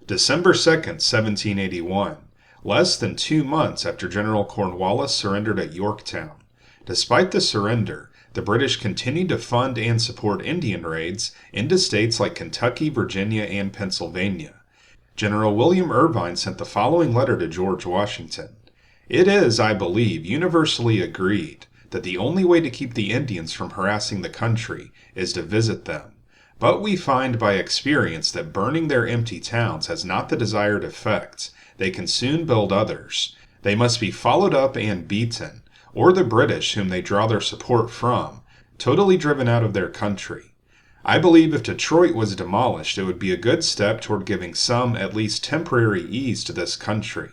December 2nd, 1781, less than 2 months after General Cornwallis surrendered at Yorktown. Despite the surrender, the British continued to fund and support Indian raids into states like Kentucky, Virginia, and Pennsylvania. General William Irvine sent the following letter to George Washington. It is, I believe, universally agreed that the only way to keep the Indians from harassing the country is to visit them. But we find by experience that burning their empty towns has not the desired effect. They can soon build others. They must be followed up and beaten, or the British, whom they draw their support from, totally driven out of their country. I believe if Detroit was demolished, it would be a good step toward giving some, at least temporary, ease to this country.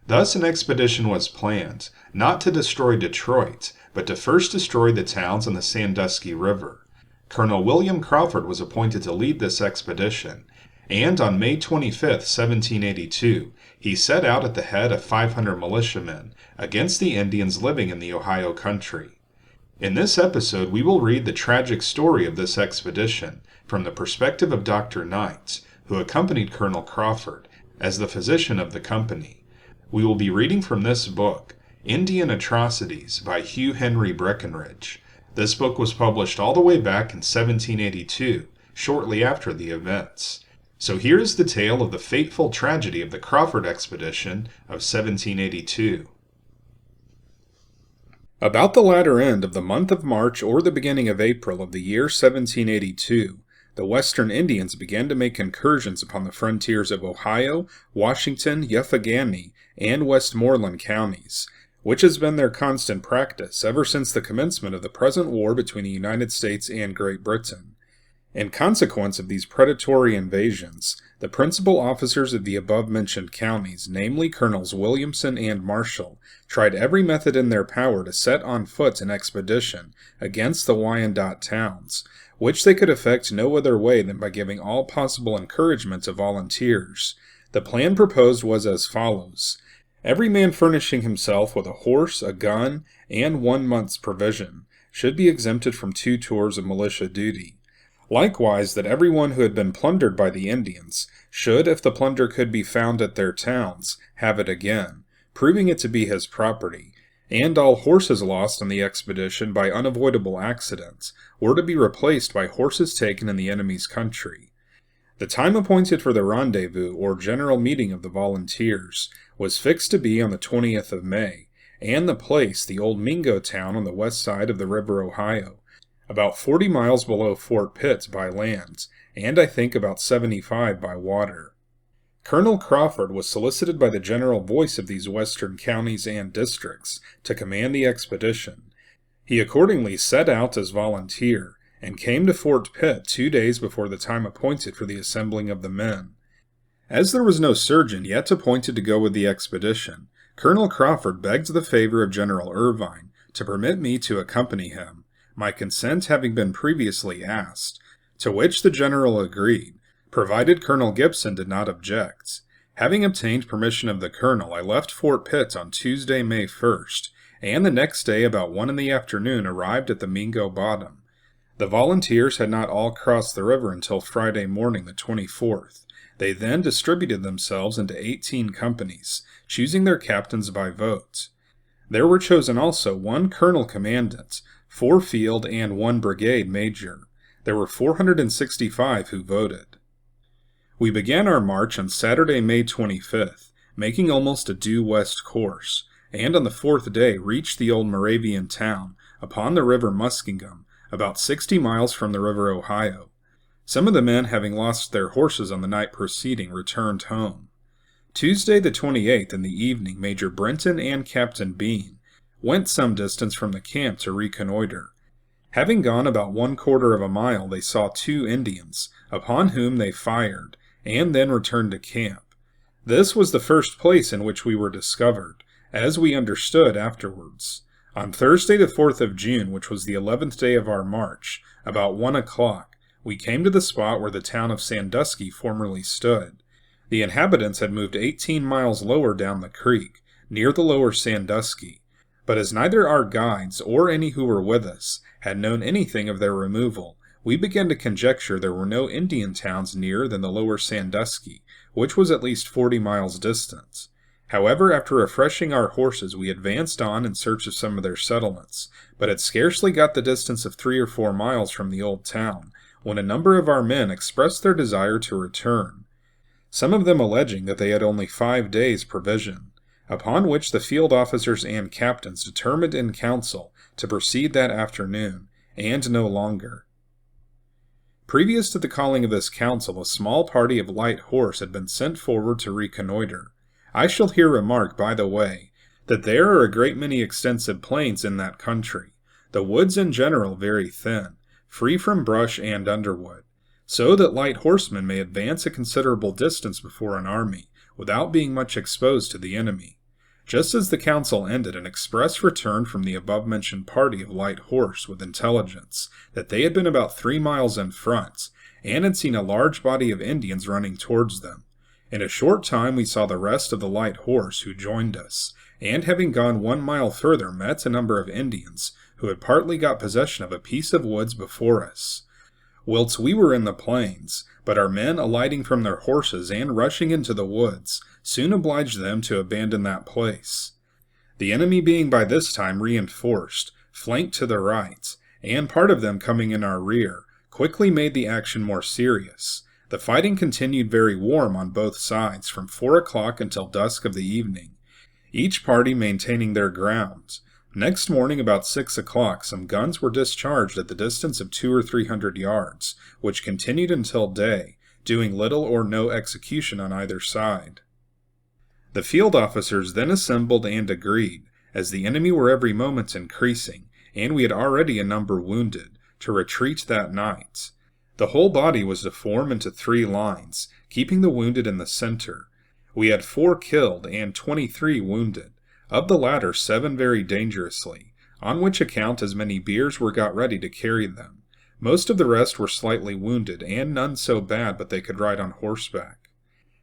Thus an expedition was planned, not to destroy Detroit, but to first destroy the towns on the Sandusky River. Colonel William Crawford was appointed to lead this expedition, and on May 25, 1782, he set out at the head of 500 militiamen against the Indians living in the Ohio country. In this episode, we will read the tragic story of this expedition from the perspective of Dr. Knight, who accompanied Colonel Crawford as the physician of the company. We will be reading from this book, Indian Atrocities by Hugh Henry Brackenridge. This book was published all the way back in 1782, shortly after the events. So here is the tale of the fateful tragedy of the Crawford expedition of 1782. About the latter end of the month of March or the beginning of April of the year 1782, the Western Indians began to make incursions upon the frontiers of Ohio, Washington, Yucatán, and Westmoreland counties, which has been their constant practice ever since the commencement of the present war between the United States and Great Britain. In consequence of these predatory invasions, the principal officers of the above-mentioned counties, namely Colonels Williamson and Marshall, tried every method in their power to set on foot an expedition against the Wyandot towns, which they could effect no other way than by giving all possible encouragement to volunteers. The plan proposed was as follows. Every man furnishing himself with a horse, a gun, and 1 month's provision should be exempted from 2 tours of militia duty. Likewise, that everyone who had been plundered by the Indians should, if the plunder could be found at their towns, have it again, proving it to be his property, and all horses lost on the expedition by unavoidable accidents were to be replaced by horses taken in the enemy's country. The time appointed for the rendezvous, or general meeting of the volunteers, was fixed to be on the 20th of May, and the place the old Mingo town on the west side of the river Ohio, about 40 miles below Fort Pitt by land, and I think about 75 by water. Colonel Crawford was solicited by the general voice of these western counties and districts to command the expedition. He accordingly set out as volunteer, and came to Fort Pitt 2 days before the time appointed for the assembling of the men. As there was no surgeon yet appointed to go with the expedition, Colonel Crawford begged the favor of General Irvine to permit me to accompany him, my consent having been previously asked, to which the general agreed, provided Colonel Gibson did not object. Having obtained permission of the colonel, I left Fort Pitt on Tuesday, May 1st, and the next day about 1 in the afternoon arrived at the Mingo Bottom. The volunteers had not all crossed the river until Friday morning, the 24th. They then distributed themselves into 18 companies, choosing their captains by vote. There were chosen also 1 colonel commandant, 4 field, and 1 brigade major. There were 465 who voted. We began our march on Saturday, May 25th, making almost a due west course, and on the 4th day reached the old Moravian town, upon the river Muskingum, about 60 miles from the river Ohio. Some of the men, having lost their horses on the night preceding, returned home. Tuesday the 28th in the evening, Major Brenton and Captain Bean went some distance from the camp to reconnoiter. Having gone about 1/4 of a mile, they saw 2 Indians, upon whom they fired, and then returned to camp. This was the first place in which we were discovered, as we understood afterwards. On Thursday the 4th of June, which was the 11th day of our march, about 1 o'clock, we came to the spot where the town of Sandusky formerly stood. The inhabitants had moved 18 miles lower down the creek, near the lower Sandusky, but as neither our guides or any who were with us had known anything of their removal, we began to conjecture there were no Indian towns nearer than the lower Sandusky, which was at least 40 miles distant. However, after refreshing our horses, we advanced on in search of some of their settlements, but had scarcely got the distance of 3 or 4 miles from the old town, when a number of our men expressed their desire to return, some of them alleging that they had only 5 days' provision, upon which the field officers and captains determined in council to proceed that afternoon, and no longer. Previous to the calling of this council, a small party of light horse had been sent forward to reconnoiter. I shall here remark, by the way, that there are a great many extensive plains in that country, the woods in general very thin, free from brush and underwood, so that light horsemen may advance a considerable distance before an army, without being much exposed to the enemy. Just as the council ended, an express returned from the above-mentioned party of light horse with intelligence that they had been about 3 miles in front, and had seen a large body of Indians running towards them. In a short time we saw the rest of the light horse, who joined us, and having gone 1 mile further, met a number of Indians, who had partly got possession of a piece of woods before us, whilst we were in the plains, but our men alighting from their horses and rushing into the woods, soon obliged them to abandon that place. The enemy being by this time reinforced, flanked to the right, and part of them coming in our rear, quickly made the action more serious. The fighting continued very warm on both sides from 4 o'clock until dusk of the evening, each party maintaining their ground. Next morning about 6 o'clock some guns were discharged at the distance of 200 or 300 yards, which continued until day, doing little or no execution on either side. The field officers then assembled and agreed, as the enemy were every moment increasing, and we had already a number wounded, to retreat that night. The whole body was to form into 3 lines, keeping the wounded in the center. We had 4 killed and 23 wounded, of the latter 7 very dangerously, on which account as many biers were got ready to carry them. Most of the rest were slightly wounded, and none so bad but they could ride on horseback.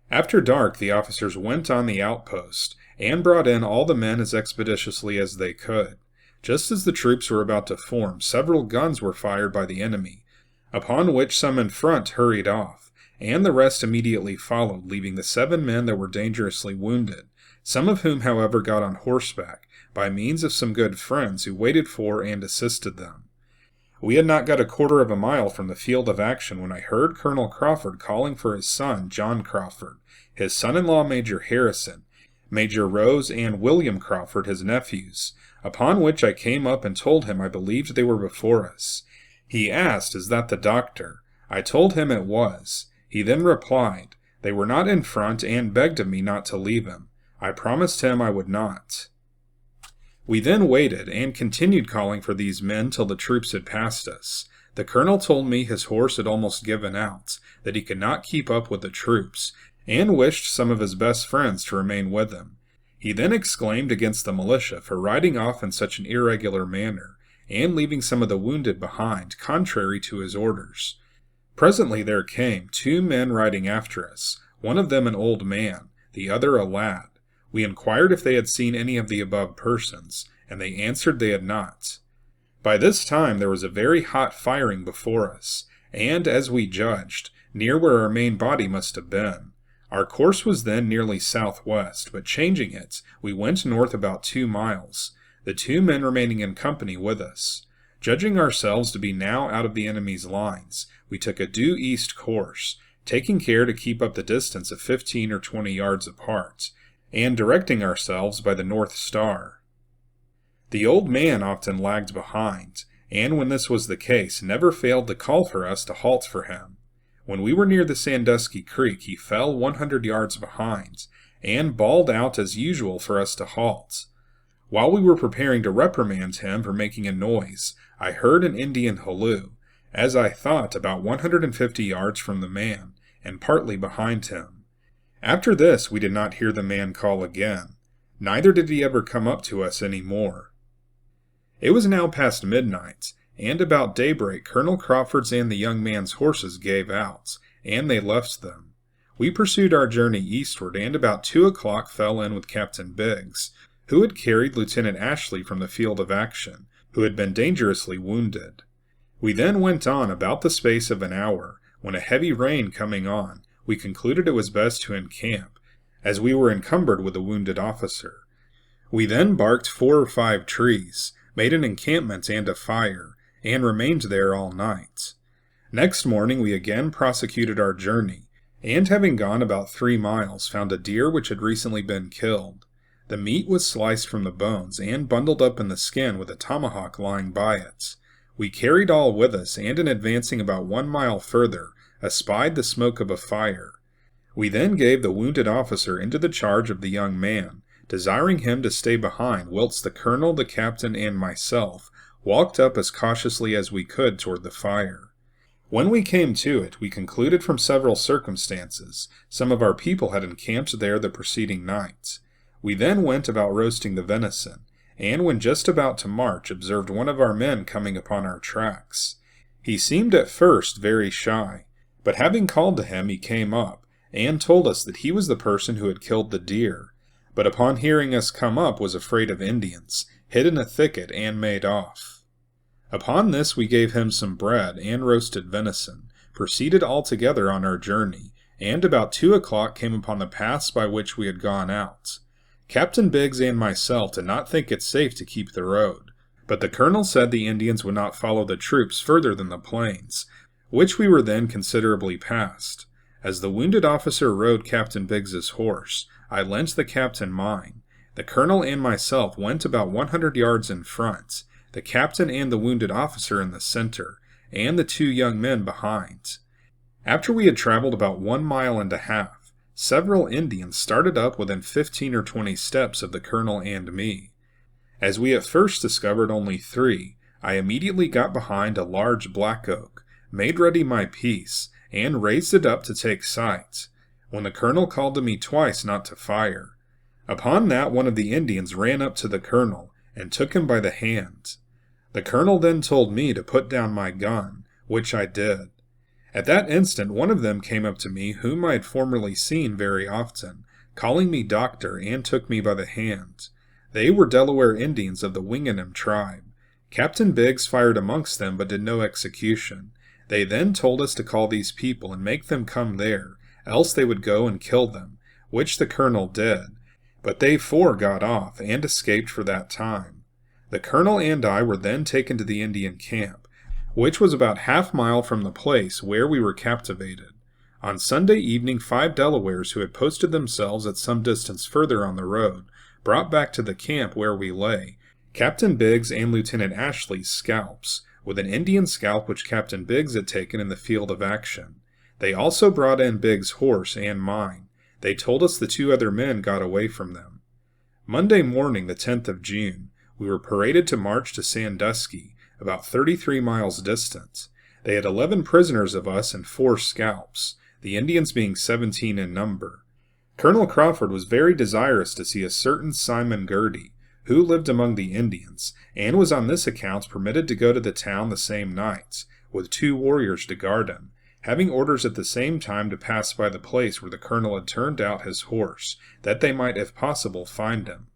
After dark the officers went on the outpost, and brought in all the men as expeditiously as they could. Just as the troops were about to form, several guns were fired by the enemy, upon which some in front hurried off, and the rest immediately followed, leaving the 7 men that were dangerously wounded, some of whom, however, got on horseback, by means of some good friends who waited for and assisted them. We had not got a quarter of a mile from the field of action when I heard Colonel Crawford calling for his son, John Crawford, his son-in-law, Major Harrison, Major Rose, and William Crawford, his nephews, upon which I came up and told him I believed they were before us. He asked, "Is that the doctor?" I told him it was. He then replied, "They were not in front," and begged of me not to leave him. I promised him I would not. We then waited, and continued calling for these men till the troops had passed us. The colonel told me his horse had almost given out, that he could not keep up with the troops, and wished some of his best friends to remain with him. He then exclaimed against the militia for riding off in such an irregular manner, and leaving some of the wounded behind, contrary to his orders. Presently there came 2 men riding after us, one of them an old man, the other a lad. We inquired if they had seen any of the above persons, and they answered they had not. By this time there was a very hot firing before us, and, as we judged, near where our main body must have been. Our course was then nearly southwest, but changing it, we went north about 2 miles, the 2 men remaining in company with us. Judging ourselves to be now out of the enemy's lines, we took a due east course, taking care to keep up the distance of 15 or 20 yards apart, and directing ourselves by the North Star. The old man often lagged behind, and when this was the case, never failed to call for us to halt for him. When we were near the Sandusky Creek, he fell 100 yards behind, and bawled out as usual for us to halt. While we were preparing to reprimand him for making a noise, I heard an Indian halloo, as I thought about 150 yards from the man, and partly behind him. After this we did not hear the man call again, neither did he ever come up to us any more. It was now past midnight, and about daybreak Colonel Crawford's and the young man's horses gave out, and they left them. We pursued our journey eastward, and about 2 o'clock fell in with Captain Biggs, who had carried Lieutenant Ashley from the field of action, who had been dangerously wounded. We then went on about the space of an hour, when a heavy rain coming on, we concluded it was best to encamp, as we were encumbered with a wounded officer. We then barked 4 or 5 trees, made an encampment and a fire, and remained there all night. Next morning we again prosecuted our journey, and having gone about 3 miles, found a deer which had recently been killed. The meat was sliced from the bones, and bundled up in the skin with a tomahawk lying by it. We carried all with us, and in advancing about 1 mile further, espied the smoke of a fire. We then gave the wounded officer into the charge of the young man, desiring him to stay behind whilst the colonel, the captain, and myself walked up as cautiously as we could toward the fire. When we came to it, we concluded from several circumstances some of our people had encamped there the preceding night. We then went about roasting the venison, and when just about to march, observed one of our men coming upon our tracks. He seemed at first very shy, but having called to him, he came up, and told us that he was the person who had killed the deer, but upon hearing us come up was afraid of Indians, hid in a thicket, and made off. Upon this we gave him some bread and roasted venison, proceeded all together on our journey, and about 2 o'clock came upon the paths by which we had gone out. Captain Biggs and myself did not think it safe to keep the road, but the colonel said the Indians would not follow the troops further than the plains, which we were then considerably past. As the wounded officer rode Captain Biggs's horse, I lent the captain mine. The colonel and myself went about 100 yards in front, the captain and the wounded officer in the center, and the 2 young men behind. After we had traveled about 1 mile and a half, several Indians started up within 15 or 20 steps of the colonel and me. As we at first discovered only 3, I immediately got behind a large black oak, made ready my piece, and raised it up to take sight, when the colonel called to me twice not to fire. Upon that one of the Indians ran up to the colonel, and took him by the hand. The colonel then told me to put down my gun, which I did. At that instant one of them came up to me whom I had formerly seen very often, calling me doctor, and took me by the hand. They were Delaware Indians of the Wingenam tribe. Captain Biggs fired amongst them, but did no execution. They then told us to call these people and make them come there, else they would go and kill them, which the colonel did, but they 4 got off, and escaped for that time. The colonel and I were then taken to the Indian camp, which was about half-mile from the place where we were captivated. On Sunday evening 5 Delawares who had posted themselves at some distance further on the road brought back to the camp where we lay Captain Biggs and Lieutenant Ashley's scalps, with an Indian scalp which Captain Biggs had taken in the field of action. They also brought in Biggs' horse and mine. They told us the 2 other men got away from them. Monday morning, the 10th of June, we were paraded to march to Sandusky, about 33 miles distant. They had 11 prisoners of us and 4 scalps, the Indians being 17 in number. Colonel Crawford was very desirous to see a certain Simon Girty, who lived among the Indians, and was on this account permitted to go to the town the same night, with 2 warriors to guard him, having orders at the same time to pass by the place where the colonel had turned out his horse, that they might if possible find him.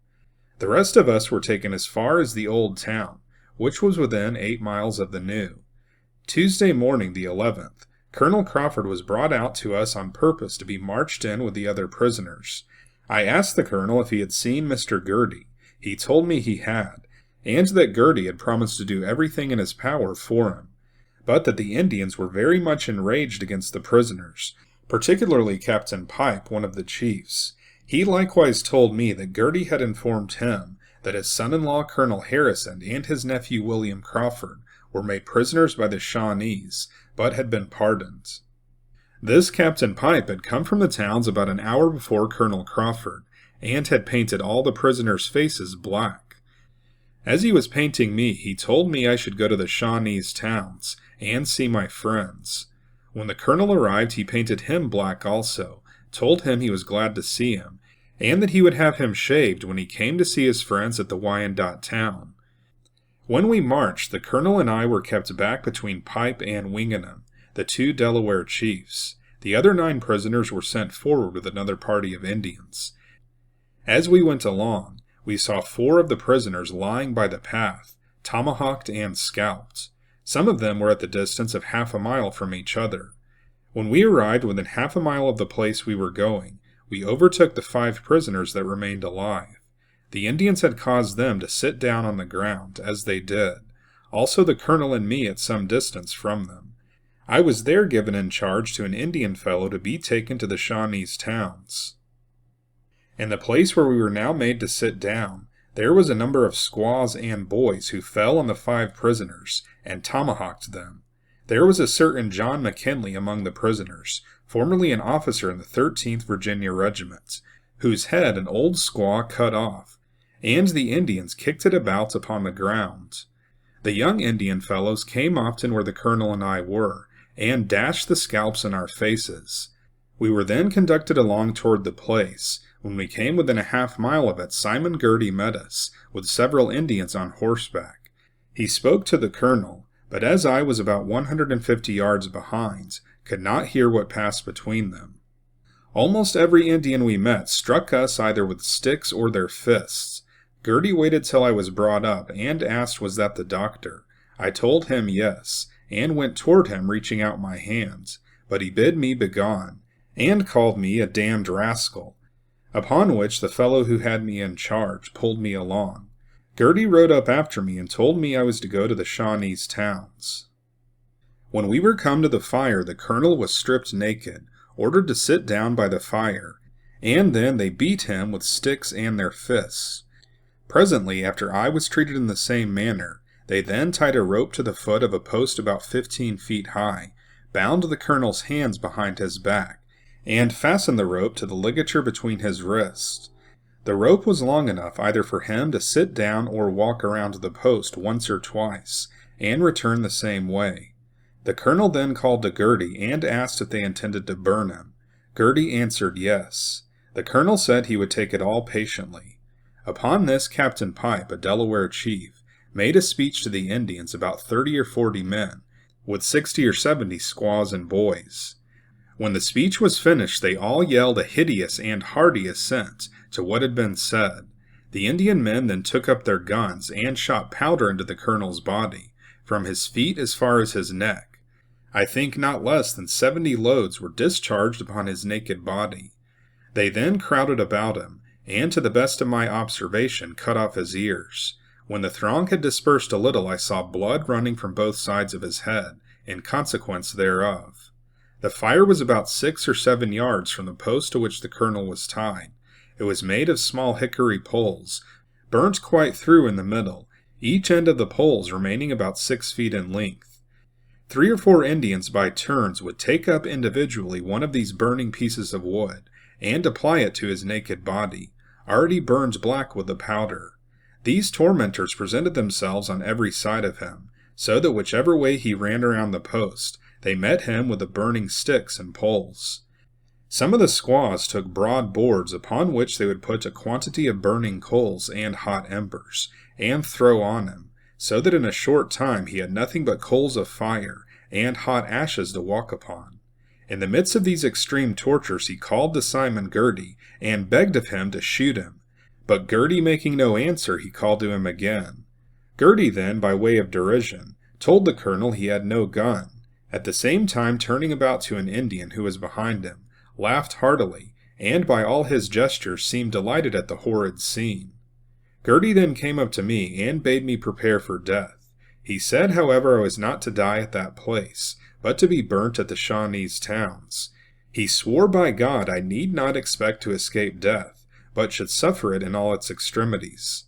The rest of us were taken as far as the old town, which was within 8 miles of the new. Tuesday morning, the 11th, Colonel Crawford was brought out to us on purpose to be marched in with the other prisoners. I asked the colonel if he had seen Mr. Girty. He told me he had, and that Girty had promised to do everything in his power for him, but that the Indians were very much enraged against the prisoners, particularly Captain Pipe, one of the chiefs. He likewise told me that Girty had informed him that his son-in-law Colonel Harrison and his nephew William Crawford were made prisoners by the Shawnees, but had been pardoned. This Captain Pipe had come from the towns about an hour before Colonel Crawford, and had painted all the prisoners' faces black. As he was painting me, he told me I should go to the Shawnees towns, and see my friends. When the colonel arrived, he painted him black also, told him he was glad to see him, and that he would have him shaved when he came to see his friends at the Wyandotte town. When we marched, the colonel and I were kept back between Pipe and Wingenam, the 2 Delaware chiefs. The other 9 prisoners were sent forward with another party of Indians. As we went along, we saw 4 of the prisoners lying by the path, tomahawked and scalped. Some of them were at the distance of half a mile from each other. When we arrived within half a mile of the place we were going, we overtook the 5 prisoners that remained alive. The Indians had caused them to sit down on the ground, as they did, also the colonel and me at some distance from them. I was there given in charge to an Indian fellow to be taken to the Shawnees towns. In the place where we were now made to sit down, there was a number of squaws and boys who fell on the 5 prisoners, and tomahawked them. There was a certain John McKinley among the prisoners, formerly an officer in the 13th Virginia Regiment, whose head an old squaw cut off, and the Indians kicked it about upon the ground. The young Indian fellows came often where the colonel and I were, and dashed the scalps in our faces. We were then conducted along toward the place. When we came within a half mile of it, Simon Girty met us, with several Indians on horseback. He spoke to the colonel, but as I was about 150 yards behind, could not hear what passed between them. Almost every Indian we met struck us either with sticks or their fists. Girty waited till I was brought up, and asked was that the doctor. I told him yes, and went toward him reaching out my hands, but he bid me begone, and called me a damned rascal. Upon which the fellow who had me in charge pulled me along. Girty rode up after me and told me I was to go to the Shawnees towns. When we were come to the fire, the colonel was stripped naked, ordered to sit down by the fire, and then they beat him with sticks and their fists. Presently, after I was treated in the same manner, they then tied a rope to the foot of a post about 15 feet high, bound the colonel's hands behind his back, and fastened the rope to the ligature between his wrists. The rope was long enough either for him to sit down or walk around the post once or twice, and return the same way. The colonel then called to Girty and asked if they intended to burn him. Girty answered yes. The colonel said he would take it all patiently. Upon this, Captain Pipe, a Delaware chief, made a speech to the Indians, about 30 or 40 men, with 60 or 70 squaws and boys. When the speech was finished, they all yelled a hideous and hearty assent to what had been said. The Indian men then took up their guns and shot powder into the colonel's body, from his feet as far as his neck. I think not less than 70 loads were discharged upon his naked body. They then crowded about him, and to the best of my observation cut off his ears. When the throng had dispersed a little, I saw blood running from both sides of his head, in consequence thereof. The fire was about 6 or 7 yards from the post to which the colonel was tied. It was made of small hickory poles, burnt quite through in the middle, each end of the poles remaining about 6 feet in length. 3 or 4 Indians by turns would take up individually one of these burning pieces of wood, and apply it to his naked body, already burned black with the powder. These tormentors presented themselves on every side of him, so that whichever way he ran around the post, they met him with the burning sticks and poles. Some of the squaws took broad boards upon which they would put a quantity of burning coals and hot embers, and throw on him, so that in a short time he had nothing but coals of fire and hot ashes to walk upon. In the midst of these extreme tortures he called to Simon Girty, and begged of him to shoot him. But Girty making no answer, he called to him again. Girty then, by way of derision, told the colonel he had no gun. At the same time, turning about to an Indian who was behind him, laughed heartily, and by all his gestures seemed delighted at the horrid scene. Girty then came up to me, and bade me prepare for death. He said, however, I was not to die at that place, but to be burnt at the Shawnees towns. He swore by God I need not expect to escape death, but should suffer it in all its extremities.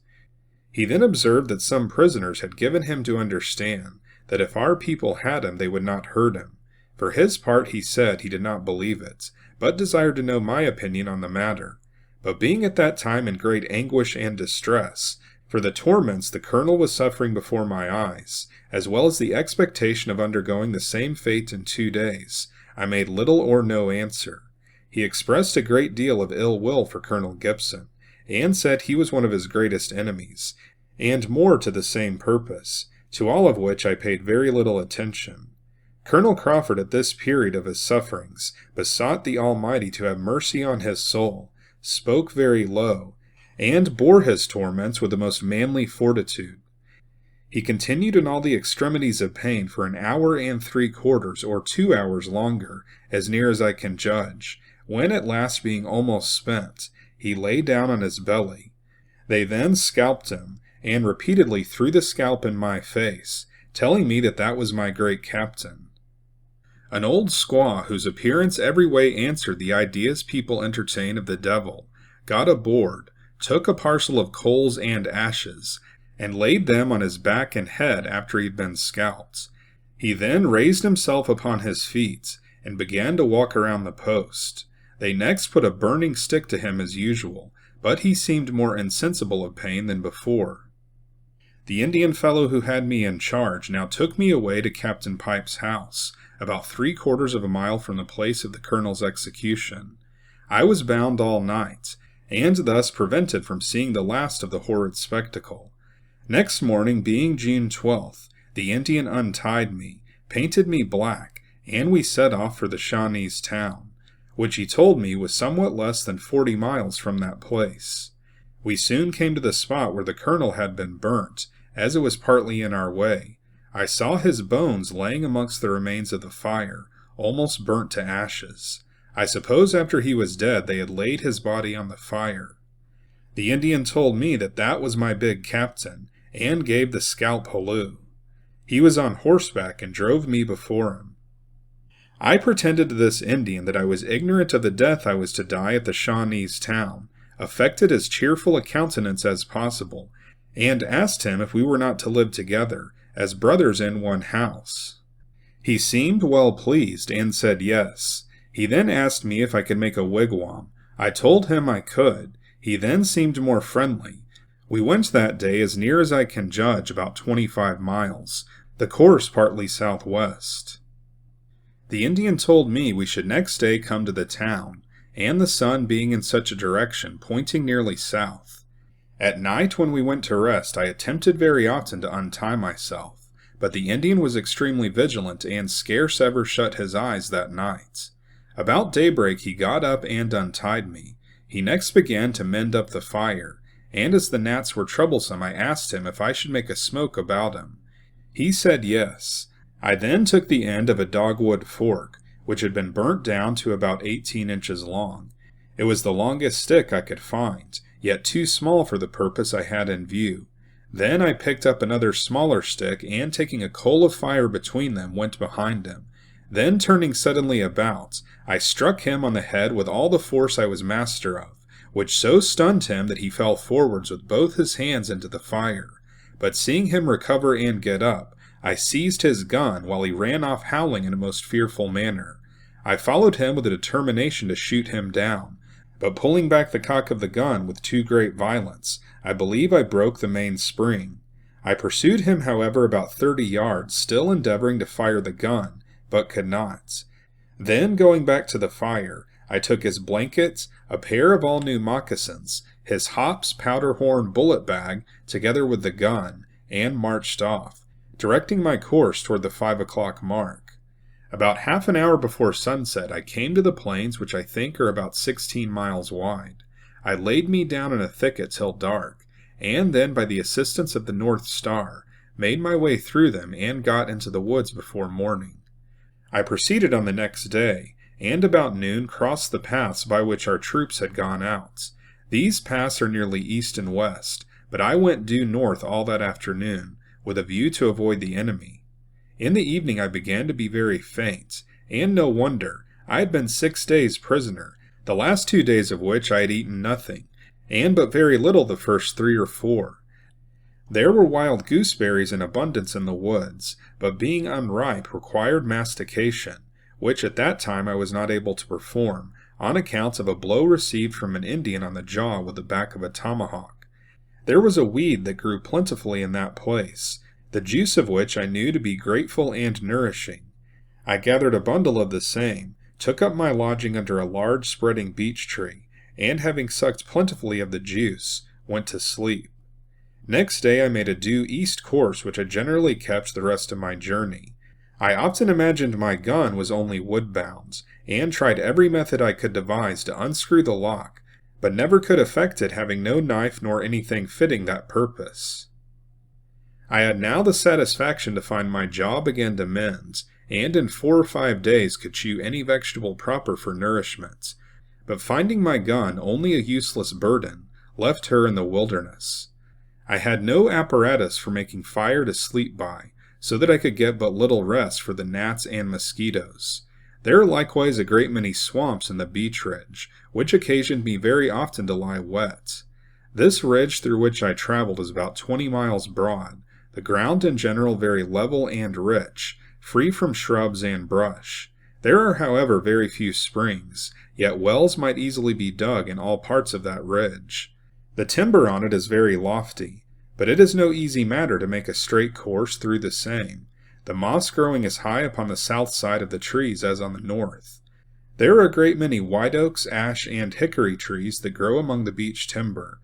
He then observed that some prisoners had given him to understand that if our people had him, they would not hurt him. For his part, he said he did not believe it, but desired to know my opinion on the matter. But being at that time in great anguish and distress, for the torments the colonel was suffering before my eyes, as well as the expectation of undergoing the same fate in 2 days, I made little or no answer. He expressed a great deal of ill will for Colonel Gibson, and said he was one of his greatest enemies, and more to the same purpose, to all of which I paid very little attention. Colonel Crawford at this period of his sufferings besought the Almighty to have mercy on his soul, spoke very low, and bore his torments with the most manly fortitude. He continued in all the extremities of pain for an hour and 3/4 or 2 hours longer, as near as I can judge, when at last being almost spent, he lay down on his belly. They then scalped him, and repeatedly threw the scalp in my face, telling me that that was my great captain. An old squaw, whose appearance every way answered the ideas people entertain of the devil, got aboard, took a parcel of coals and ashes, and laid them on his back and head after he'd been scalped. He then raised himself upon his feet, and began to walk around the post. They next put a burning stick to him as usual, but he seemed more insensible of pain than before. The Indian fellow who had me in charge now took me away to Captain Pipe's house, about 3/4 of a mile from the place of the colonel's execution. I was bound all night, and thus prevented from seeing the last of the horrid spectacle. Next morning, being June 12th, the Indian untied me, painted me black, and we set off for the Shawnees town, which he told me was somewhat less than 40 miles from that place. We soon came to the spot where the colonel had been burnt, as it was partly in our way. I saw his bones laying amongst the remains of the fire, almost burnt to ashes. I suppose after he was dead they had laid his body on the fire. The Indian told me that that was my big captain, and gave the scalp halloo. He was on horseback and drove me before him. I pretended to this Indian that I was ignorant of the death I was to die at the Shawnees town, affected as cheerful a countenance as possible, and asked him if we were not to live together, as brothers in one house. He seemed well pleased, and said yes. He then asked me if I could make a wigwam. I told him I could. He then seemed more friendly. We went that day as near as I can judge about 25 miles, the course partly southwest. The Indian told me we should next day come to the town, and the sun being in such a direction, pointing nearly south. At night when we went to rest, I attempted very often to untie myself, but the Indian was extremely vigilant and scarce ever shut his eyes that night. About daybreak he got up and untied me. He next began to mend up the fire, and as the gnats were troublesome I asked him if I should make a smoke about him. He said yes. I then took the end of a dogwood fork, which had been burnt down to about 18 inches long. It was the longest stick I could find, yet too small for the purpose I had in view. Then I picked up another smaller stick, and taking a coal of fire between them, went behind him. Then turning suddenly about, I struck him on the head with all the force I was master of, which so stunned him that he fell forwards with both his hands into the fire. But seeing him recover and get up, I seized his gun while he ran off howling in a most fearful manner. I followed him with a determination to shoot him down, but pulling back the cock of the gun with too great violence, I believe I broke the main spring. I pursued him, however, about 30 yards, still endeavoring to fire the gun, but could not. Then, going back to the fire, I took his blankets, a pair of all new moccasins, his hops, powder horn, bullet bag, together with the gun, and marched off, directing my course toward the 5 o'clock mark. About half an hour before sunset I came to the plains, which I think are about 16 miles wide. I laid me down in a thicket till dark, and then by the assistance of the North Star, made my way through them and got into the woods before morning. I proceeded on the next day, and about noon crossed the paths by which our troops had gone out. These paths are nearly east and west, but I went due north all that afternoon, with a view to avoid the enemy. In the evening I began to be very faint, and no wonder. I had been 6 days prisoner, the last 2 days of which I had eaten nothing, and but very little the first 3 or 4. There were wild gooseberries in abundance in the woods, but being unripe required mastication, which at that time I was not able to perform, on account of a blow received from an Indian on the jaw with the back of a tomahawk. There was a weed that grew plentifully in that place, the juice of which I knew to be grateful and nourishing. I gathered a bundle of the same, took up my lodging under a large spreading beech tree, and having sucked plentifully of the juice, went to sleep. Next day I made a due east course, which I generally kept the rest of my journey. I often imagined my gun was only wood-bound, and tried every method I could devise to unscrew the lock, but never could effect it, having no knife nor anything fitting that purpose. I had now the satisfaction to find my jaw began to mend, and in 4 or 5 days could chew any vegetable proper for nourishment. But finding my gun only a useless burden, left her in the wilderness. I had no apparatus for making fire to sleep by, so that I could get but little rest for the gnats and mosquitoes. There are likewise a great many swamps in the beech ridge, which occasioned me very often to lie wet. This ridge through which I traveled is about 20 miles broad, the ground in general very level and rich, free from shrubs and brush. There are, however, very few springs, yet wells might easily be dug in all parts of that ridge. The timber on it is very lofty, but it is no easy matter to make a straight course through the same, the moss growing as high upon the south side of the trees as on the north. There are a great many white oaks, ash, and hickory trees that grow among the beech timber.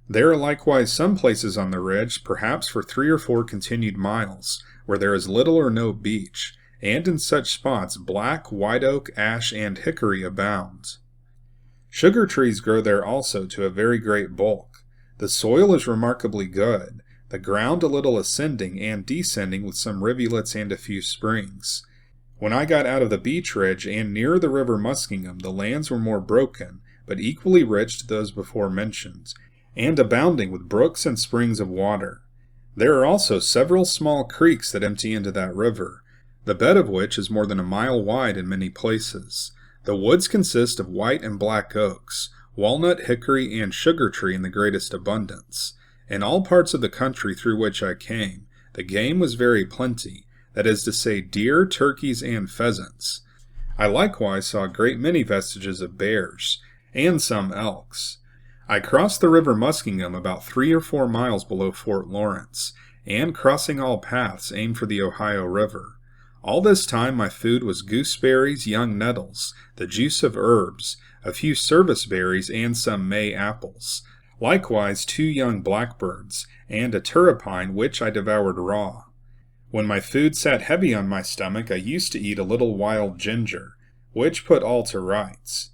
There are likewise some places on the ridge, perhaps for 3 or 4 continued miles, where there is little or no beech, and in such spots black, white oak, ash, and hickory abound. Sugar trees grow there also to a very great bulk. The soil is remarkably good, the ground a little ascending and descending with some rivulets and a few springs. When I got out of the beech ridge and nearer the river Muskingum, the lands were more broken, but equally rich to those before mentioned, and abounding with brooks and springs of water. There are also several small creeks that empty into that river, the bed of which is more than a mile wide in many places. The woods consist of white and black oaks, walnut, hickory, and sugar tree in the greatest abundance. In all parts of the country through which I came, the game was very plenty, that is to say deer, turkeys, and pheasants. I likewise saw a great many vestiges of bears, and some elks. I crossed the river Muskingum about 3 or 4 miles below Fort Lawrence, and crossing all paths aimed for the Ohio River. All this time my food was gooseberries, young nettles, the juice of herbs, a few service berries, and some May apples. Likewise 2 young blackbirds, and a turripine which I devoured raw. When my food sat heavy on my stomach, I used to eat a little wild ginger, which put all to rights.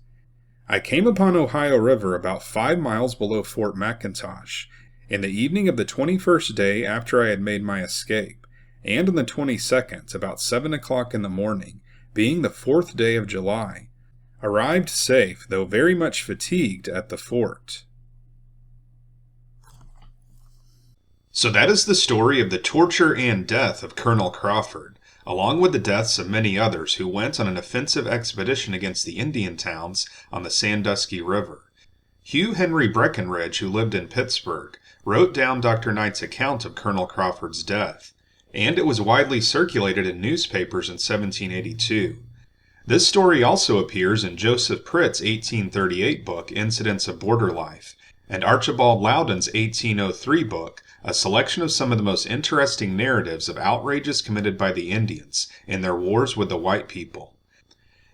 I came upon Ohio River about 5 miles below Fort McIntosh, in the evening of the 21st day after I had made my escape, and on the 22nd, about 7 o'clock in the morning, being the 4th day of July. Arrived safe, though very much fatigued, at the fort. So that is the story of the torture and death of Colonel Crawford, along with the deaths of many others who went on an offensive expedition against the Indian towns on the Sandusky River. Hugh Henry Brackenridge, who lived in Pittsburgh, wrote down Dr. Knight's account of Colonel Crawford's death, and it was widely circulated in newspapers in 1782. This story also appears in Joseph Pritts' 1838 book, Incidents of Border Life, and Archibald Loudon's 1803 book, a selection of some of the most interesting narratives of outrages committed by the Indians in their wars with the white people.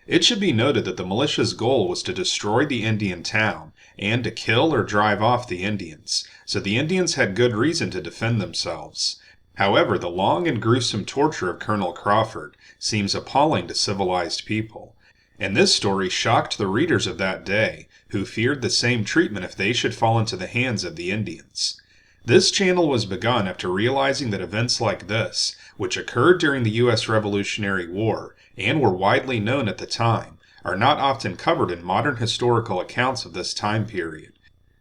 It should be noted that the militia's goal was to destroy the Indian town and to kill or drive off the Indians, so the Indians had good reason to defend themselves. However, the long and gruesome torture of Colonel Crawford seems appalling to civilized people, and this story shocked the readers of that day, who feared the same treatment if they should fall into the hands of the Indians. This channel was begun after realizing that events like this, which occurred during the U.S. Revolutionary War and were widely known at the time, are not often covered in modern historical accounts of this time period.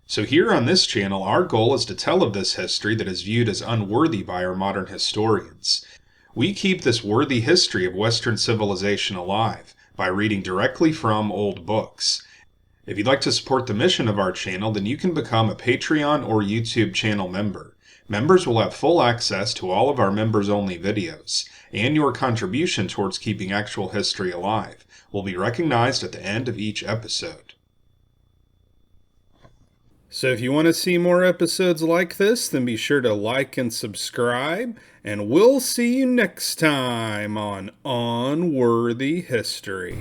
So here on this channel, our goal is to tell of this history that is viewed as unworthy by our modern historians. We keep this worthy history of Western civilization alive by reading directly from old books. If you'd like to support the mission of our channel, then you can become a Patreon or YouTube channel member. Members will have full access to all of our members-only videos, and your contribution towards keeping actual history alive will be recognized at the end of each episode. So if you want to see more episodes like this, then be sure to like and subscribe, and we'll see you next time on Unworthy History.